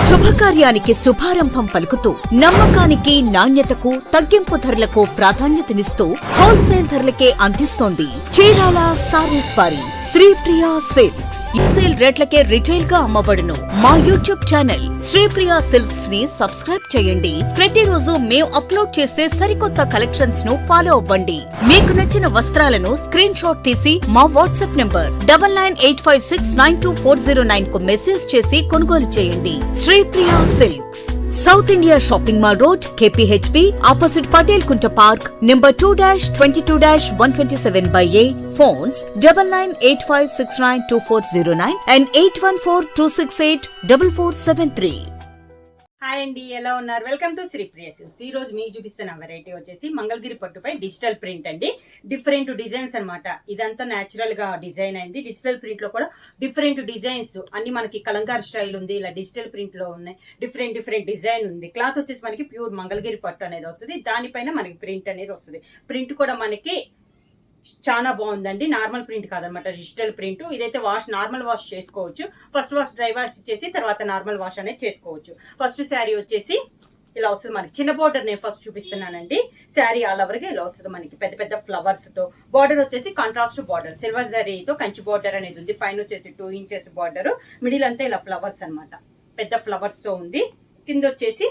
శుభకార్యానికి శుభారంభం పలుకుతూ నమ్మకానికి నాణ్యతకు తగ్గింపు ధరలకు ప్రాధాన్యతనిస్తూ హోల్సేల్ ధరలకే అందిస్తోంది చీరాల సారీస్ వారి శ్రీప్రియ సిల్క్స్. సేల్ రేట్లకే రిటైల్ గా అమ్మబడును. మా యూట్యూబ్ ఛానల్ శ్రీప్రియ సిల్క్స్ ని సబ్స్క్రైబ్ చేయండి. ప్రతిరోజు మేము అప్లోడ్ చేసే సరికొత్త కలెక్షన్స్ ను ఫాలో అవ్వండి. మీకు నచ్చిన వస్త్రాలను స్క్రీన్ షాట్ తీసి మా వాట్సాప్ నంబర్ 9985692409 కు మెసేజ్ చేసి కొనుగోలు చేయండి. Sripriya silks, south India shopping mall road, KPHP, opposite Patel Kunta park, number 2-22-127/A. Phones 9985692409 and 8142684473. Hi అండి, ఎలా ఉన్నారు? Welcome to Sripriya silks. ఈ రోజు మీకు చూపిస్తున్న వెరైటీ వచ్చేసి మంగళగిరి పట్టుపై డిజిటల్ ప్రింట్ అండి. డిఫరెంట్ డిజైన్స్ అన్నమాట. ఇదంతా న్యాచురల్ గా డిజైన్ అయింది. డిజిటల్ ప్రింట్ లో కూడా డిఫరెంట్ డిజైన్స్ అన్ని మనకి కలంకారీ స్టైల్ ఉంది. ఇలా డిజిటల్ ప్రింట్ లో ఉన్నాయి. డిఫరెంట్ డిజైన్ ఉంది. క్లాత్ వచ్చేసి మనకి ప్యూర్ మంగళగిరి పట్టు అనేది వస్తుంది. దానిపైన మనకి ప్రింట్ అనేది వస్తుంది. ప్రింట్ కూడా మనకి చాలా బాగుందండి. నార్మల్ ప్రింట్ కాదనమాట, డిజిటల్ ప్రింట్. ఇదైతే నార్మల్ వాష్ చేసుకోవచ్చు. ఫస్ట్ వాష్ డ్రై వాష్ చేసి తర్వాత నార్మల్ వాష్ అనేది చేసుకోవచ్చు. ఫస్ట్ శారీ వచ్చేసి ఇలా వస్తుంది మనకి. చిన్న బోర్డర్ నేను ఫస్ట్ చూపిస్తున్నానండి. శారీ ఆల్ ఓవర్ గా ఇలా వస్తుంది మనకి, పెద్ద పెద్ద ఫ్లవర్స్ తో. బార్డర్ వచ్చేసి కాంట్రాస్ట్ బార్డర్, సిల్వర్ జరీతో కంచి బార్డర్ అనేది ఉంది. పైన వచ్చేసి 2 ఇంచెస్ బార్డర్, మిడిల్ అంతా ఇలా ఫ్లవర్స్ అనమాట, పెద్ద ఫ్లవర్స్ తో ఉంది. కింద వచ్చేసి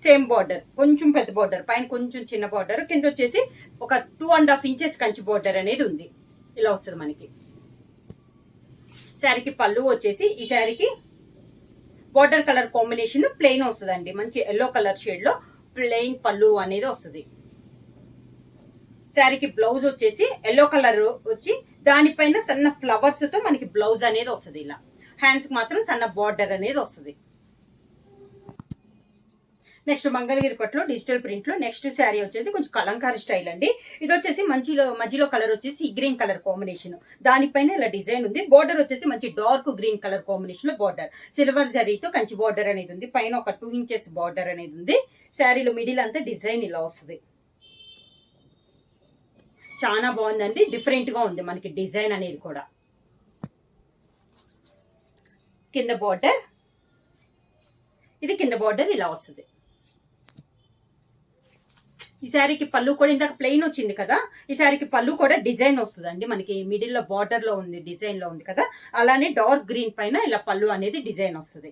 సేమ్ బార్డర్, కొంచెం పెద్ద బార్డర్, పైన కొంచెం చిన్న బార్డర్, కింద వచ్చేసి ఒక 2.5 ఇంచెస్ కంచి బార్డర్ అనేది ఉంది. ఇలా వస్తుంది మనకి. శారీకి పళ్ళు వచ్చేసి, ఈ శారీకి బార్డర్ కలర్ కాంబినేషన్ ప్లెయిన్ వస్తుందండి. మంచి ఎల్లో కలర్ షేడ్ లో ప్లెయిన్ పళ్ళు అనేది వస్తుంది. శారీకి బ్లౌజ్ వచ్చేసి ఎల్లో కలర్ వచ్చి దానిపైన సన్న ఫ్లవర్స్ తో మనకి బ్లౌజ్ అనేది వస్తుంది. ఇలా హ్యాండ్స్ కి మాత్రం సన్న బార్డర్ అనేది వస్తుంది. నెక్స్ట్ మంగళగిరి పట్టులో డిజిటల్ ప్రింట్ లో నెక్స్ట్ శారీ వచ్చేసి కొంచెం కలంకారీ స్టైల్ అండి. ఇది వచ్చేసి మధ్యలో కలర్ వచ్చేసి గ్రీన్ కలర్ కాంబినేషన్, దానిపైన ఇలా డిజైన్ ఉంది. బార్డర్ వచ్చేసి మంచి డార్క్ గ్రీన్ కలర్ కాంబినేషన్ లో బార్డర్, సిల్వర్ జరీతో కంచి బార్డర్ అనేది ఉంది. పైన ఒక 2 ఇంచెస్ బార్డర్ అనేది ఉంది. శారీలో మిడిల్ అంతా డిజైన్ ఇలా వస్తుంది. చాలా బాగుందండి, డిఫరెంట్ గా ఉంది మనకి డిజైన్ అనేది కూడా. కింద బార్డర్, ఇది కింద బార్డర్ ఇలా వస్తుంది. ఈ శారీకి పళ్ళు కూడా ఇందాక ప్లెయిన్ వచ్చింది కదా, ఈ శారీకి పళ్ళు కూడా డిజైన్ వస్తుందండి మనకి. మిడిల్ లో బార్డర్ లో ఉంది, డిజైన్ లో ఉంది కదా, అలానే డార్క్ గ్రీన్ పైన ఇలా పళ్ళు అనేది డిజైన్ వస్తుంది.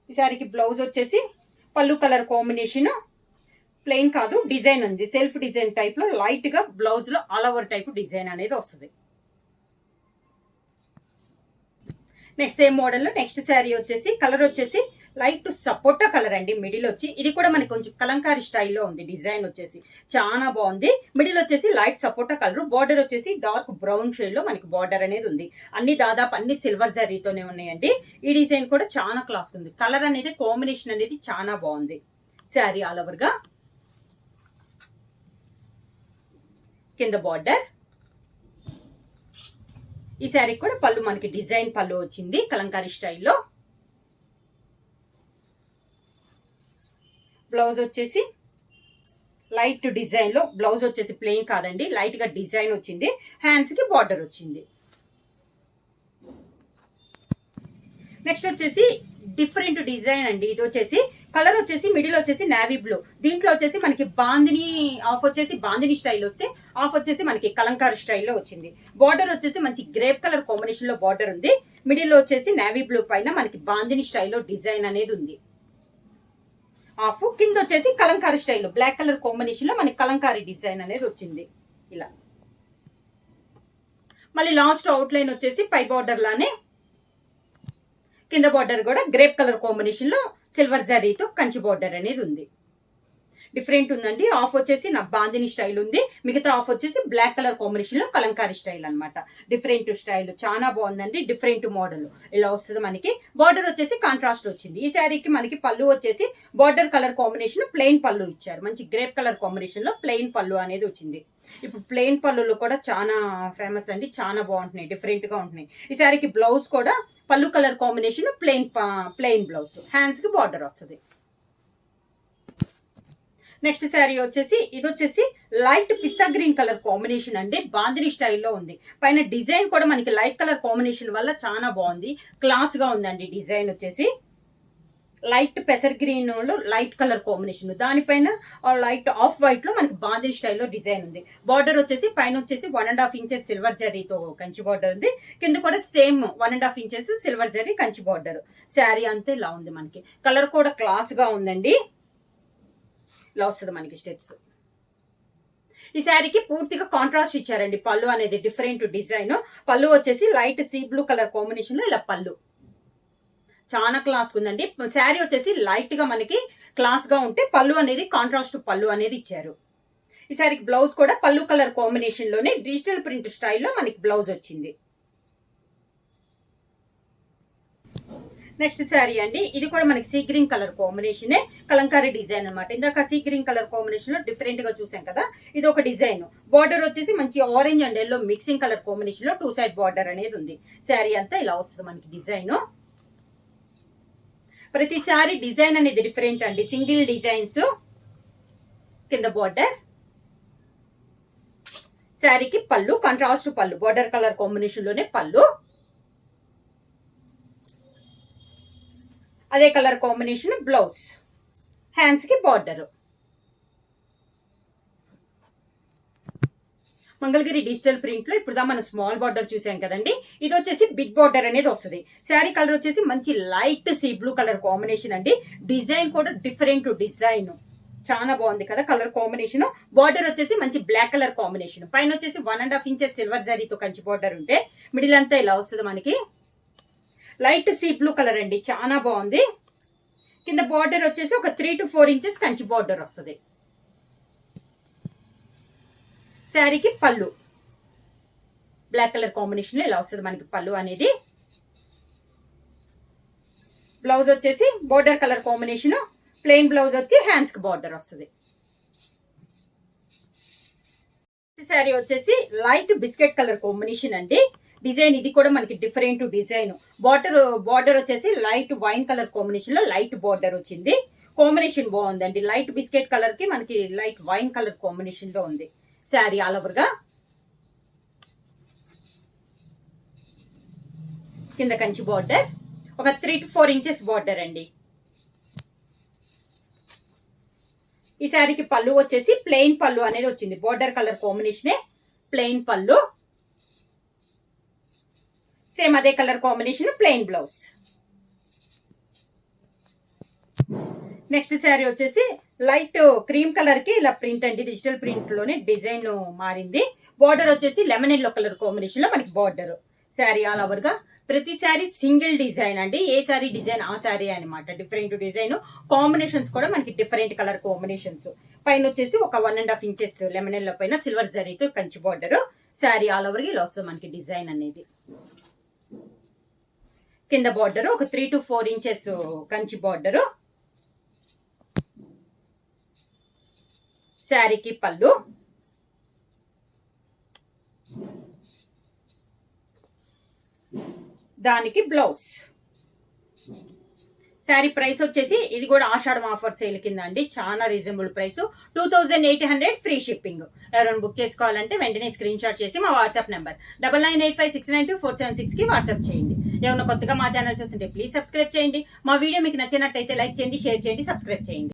ఈ శారీకి బ్లౌజ్ వచ్చేసి పళ్ళు కలర్ కాంబినేషన్ ప్లెయిన్ కాదు, డిజైన్ ఉంది. సెల్ఫ్ డిజైన్ టైప్ లో లైట్ గా బ్లౌజ్ లో ఆల్ ఓవర్ టైప్ డిజైన్ అనేది వస్తుంది. నెక్స్ట్ సేమ్ మోడల్ లో నెక్స్ట్ శారీ వచ్చేసి కలర్ వచ్చేసి లైట్ సపోటా కలర్ అండి. మిడిల్ వచ్చి ఇది కూడా మనకి కొంచెం కలంకారీ స్టైల్లో ఉంది. డిజైన్ వచ్చేసి చాలా బాగుంది. మిడిల్ వచ్చేసి లైట్ సపోటా కలర్, బార్డర్ వచ్చేసి డార్క్ బ్రౌన్ షేడ్ లో మనకి బార్డర్ అనేది ఉంది. దాదాపు అన్ని సిల్వర్ జరీతోనే ఉన్నాయండి. ఈ డిజైన్ కూడా చాలా క్లాస్ ఉంది. కలర్ అనేది కాంబినేషన్ అనేది చాలా బాగుంది. శారీ ఆల్ ఓవర్ గా కింద బార్డర్. ఈ శారీ కూడా పళ్ళు మనకి డిజైన్ పళ్ళు వచ్చింది కలంకారీ స్టైల్లో. బ్లౌజ్ వచ్చేసి లైట్ డిజైన్ లో, బ్లౌజ్ వచ్చేసి ప్లెయిన్ కాదండి, లైట్ గా డిజైన్ వచ్చింది. హ్యాండ్స్ కి బార్డర్ వచ్చింది. నెక్స్ట్ వచ్చేసి డిఫరెంట్ డిజైన్ అండి. ఇది వచ్చేసి కలర్ వచ్చేసి మిడిల్ వచ్చేసి నావీ బ్లూ, దీంట్లో వచ్చేసి మనకి బాందిని ఆఫ్ వచ్చేసి బాందిని స్టైల్ వస్తే, ఆఫ్ వచ్చేసి మనకి కలంకారీ స్టైల్లో వచ్చింది. బార్డర్ వచ్చేసి మంచి గ్రేప్ కలర్ కాంబినేషన్ లో బార్డర్ ఉంది. మిడిల్ లో వచ్చేసి నావీ బ్లూ పైన మనకి బాందిని స్టైల్లో డిజైన్ అనేది ఉంది. ఆఫ్ కింద వచ్చేసి kalamkari style black colour combination లో మనకి కలంకారీ డిజైన్ అనేది వచ్చింది. ఇలా మళ్ళీ లాస్ట్ అవుట్ లైన్ వచ్చేసి పై బార్డర్ లానే కింద బార్డర్ కూడా గ్రేప్ కలర్ కాంబినేషన్ లో సిల్వర్ జరీతో కంచి బార్డర్ అనేది ఉంది. డిఫరెంట్ ఉందండి. ఆఫ్ వచ్చేసి నా బాందిని స్టైల్ ఉంది, మిగతా ఆఫ్ వచ్చేసి బ్లాక్ కలర్ కాంబినేషన్ లో కలంకారీ స్టైల్ అనమాట. డిఫరెంట్ స్టైల్ చాలా బాగుందండి. డిఫరెంట్ మోడల్ ఇలా వస్తుంది మనకి. బార్డర్ వచ్చేసి కాంట్రాస్ట్ వచ్చింది. ఈ శారీకి మనకి పళ్ళు వచ్చేసి బార్డర్ కలర్ కాంబినేషన్ ప్లెయిన్ పళ్ళు ఇచ్చారు. మంచి గ్రేప్ కలర్ కాంబినేషన్ లో ప్లెయిన్ పళ్ళు అనేది వచ్చింది. ఇప్పుడు ప్లెయిన్ పళ్ళులు కూడా చాలా ఫేమస్ అండి, చాలా బాగుంటున్నాయి, డిఫరెంట్ గా ఉంటున్నాయి. ఈ శారీకి బ్లౌజ్ కూడా పళ్ళు colour combination plain blouse, hands కి బార్డర్ వస్తుంది. నెక్స్ట్ శారీ వచ్చేసి ఇది వచ్చేసి లైట్ పిస్తా గ్రీన్ కలర్ కాంబినేషన్ అండి, బాందిని స్టైల్లో ఉంది. పైన డిజైన్ కూడా మనకి లైట్ కలర్ కాంబినేషన్ వల్ల చాలా బాగుంది, క్లాస్ గా ఉందండి డిజైన్ వచ్చేసి. లైట్ పెసర్ గ్రీన్ లో లైట్ కలర్ కాంబినేషన్, దానిపైన లైట్ ఆఫ్ వైట్ లో మనకి బాందిని స్టైల్లో డిజైన్ ఉంది. బార్డర్ వచ్చేసి పైన వచ్చేసి 1.5 ఇంచెస్ సిల్వర్ జరీతో కంచి బార్డర్ ఉంది. కింద కూడా same 1.5 inches silver zari Kanchi border. Sari అంతే ఇలా ఉంది. మనకి కలర్ కూడా క్లాస్ గా ఉందండి. ఇలా వస్తుంది మనకి స్టెప్స్. ఈ శారీకి పూర్తిగా కాంట్రాస్ట్ ఇచ్చారండి. పళ్ళు అనేది డిఫరెంట్ డిజైన్. పళ్ళు వచ్చేసి light sea blue colour combination లో ఇలా పళ్ళు చాలా క్లాస్ ఉందండి. శారీ వచ్చేసి లైట్ గా మనకి క్లాస్ గా ఉంటే పళ్ళు అనేది కాంట్రాస్ట్ పళ్ళు అనేది ఇచ్చారు. ఈ శారీకి బ్లౌజ్ కూడా పళ్ళు కలర్ కాంబినేషన్ లోనే డిజిటల్ ప్రింట్ స్టైల్లో మనకి బ్లౌజ్ వచ్చింది. నెక్స్ట్ శారీ అండి, ఇది కూడా మనకి sea green colour combination, Kalamkari design అనమాట. ఇందాక సీ గ్రీన్ కలర్ కాంబినేషన్ లో డిఫరెంట్ గా చూసాం కదా, ఇది ఒక డిజైన్. బార్డర్ వచ్చేసి మంచి orange and yellow mixing colour combination లో 2 సైడ్ బార్డర్ అనేది ఉంది. శారీ అంతా ఇలా వస్తుంది మనకి డిజైన్. ప్రతిసారి డిజైన్ అనేది డిఫరెంట్ అండి. సింగిల్ డిజైన్స్, కింద బార్డర్. శారీకి పళ్ళు కాంట్రాస్ట్ పళ్ళు, బార్డర్ కలర్ కాంబినేషన్ లోనే పళ్ళు, అదే కలర్ కాంబినేషన్ బ్లౌజ్. హ్యాండ్స్ కి బార్డర్. మంగళగిరి డిజిటల్ ప్రింట్ లో ఇప్పుడు మనం స్మాల్ బార్డర్ చూసాం కదండి, ఇది వచ్చేసి బిగ్ బార్డర్ అనేది వస్తుంది. శారీ కలర్ వచ్చేసి మంచి light sea blue colour combination అండి. డిజైన్ కూడా డిఫరెంట్ డిజైన్, చాలా బాగుంది కదా కలర్ కాంబినేషన్. బార్డర్ వచ్చేసి మంచి బ్లాక్ కలర్ కాంబినేషన్, పైన వచ్చేసి 1.5 ఇంచెస్ సిల్వర్ జరీతో కంచి బార్డర్ ఉంటే మిడిల్ అంతా ఇలా వస్తుంది మనకి. లైట్ సీ బ్లూ కలర్ అండి, చాలా బాగుంది. కింద బార్డర్ వచ్చేసి ఒక 3 to 4 ఇంచెస్ కంచి బార్డర్ వస్తుంది. శారీకి పళ్ళు బ్లాక్ కలర్ కాంబినేషన్ లో ఇలా వస్తుంది మనకి పళ్ళు అనేది. బ్లౌజ్ వచ్చేసి border colour combination, plain blouse వచ్చి హ్యాండ్స్ కి బార్డర్ వస్తుంది. శారీ వచ్చేసి లైట్ బిస్కెట్ కలర్ కాంబినేషన్ అండి. డిజైన్ ఇది కూడా మనకి డిఫరెంట్ డిజైన్. బార్డర్ వచ్చేసి లైట్ వైన్ కలర్ కాంబినేషన్ లో లైట్ బార్డర్ వచ్చింది. కాంబినేషన్ బాగుందండి. లైట్ బిస్కెట్ కలర్ కి మనకి లైట్ వైన్ కలర్ కాంబినేషన్ లో ఉంది శారీ ఆల్ ఓవర్ గా. కింద కంచి బార్డర్, ఒక 3 to 4 ఇంచెస్ బార్డర్ అండి. ఈ శారీకి పళ్ళు వచ్చేసి ప్లెయిన్ పళ్ళు అనేది వచ్చింది. బార్డర్ కలర్ కాంబినేషనే ప్లెయిన్ పళ్ళు, సేమ్ అదే colour combination plain blouse. Next sari వచ్చేసి లైట్ క్రీమ్ కలర్ కి ఇలా ప్రింట్ అండి. డిజిటల్ ప్రింట్ లోనే డిజైన్ మారింది. బార్డర్ వచ్చేసి లెమన్ ఎల్లో కలర్ కాంబినేషన్ లో మనకి బార్డర్. శారీ ఆల్ ఓవర్ గా ప్రతి శారీ సింగిల్ డిజైన్ అండి. ఏ శారీ డిజైన్ ఆ శారీ అనమాట. డిఫరెంట్ డిజైన్, కాంబినేషన్స్ కూడా మనకి డిఫరెంట్ కలర్ కాంబినేషన్స్. పైన వచ్చేసి ఒక 1.5 ఇంచెస్ లెమన్ ఎల్లో పైన సిల్వర్ జరీతో Kanchi border. Sari all over గా ఇలా వస్తుంది మనకి డిజైన్ అనేది. కింద బార్డర్ ఒక 3 to 4 ఇంచెస్ కంచి బార్డర్. శారీకి పళ్ళు, దానికి బ్లౌజ్. శారీ ప్రైస్ వచ్చేసి ఇది కూడా ఆషాఢం ఆఫర్ సేల్ కింద అండి. చాలా రీజనబుల్ ప్రైస్, 2800 ఫ్రీ షిప్పింగ్. ఎవరైనా బుక్ చేసుకోవాలంటే వెంటనే స్క్రీన్ షాట్ చేసి మా వాట్సాప్ నెంబర్ 9985692476 కి వాట్సాప్ చేయండి. ఏమైనా కొత్తగా మా ఛానల్ చూస్తుంటే ప్లీజ్ సబ్స్క్రైబ్ చేయండి. మా వీడియో మీకు నచ్చినట్టయితే లైక్ చేయండి, షేర్ చేయండి, సబ్స్క్రైబ్ చేయండి.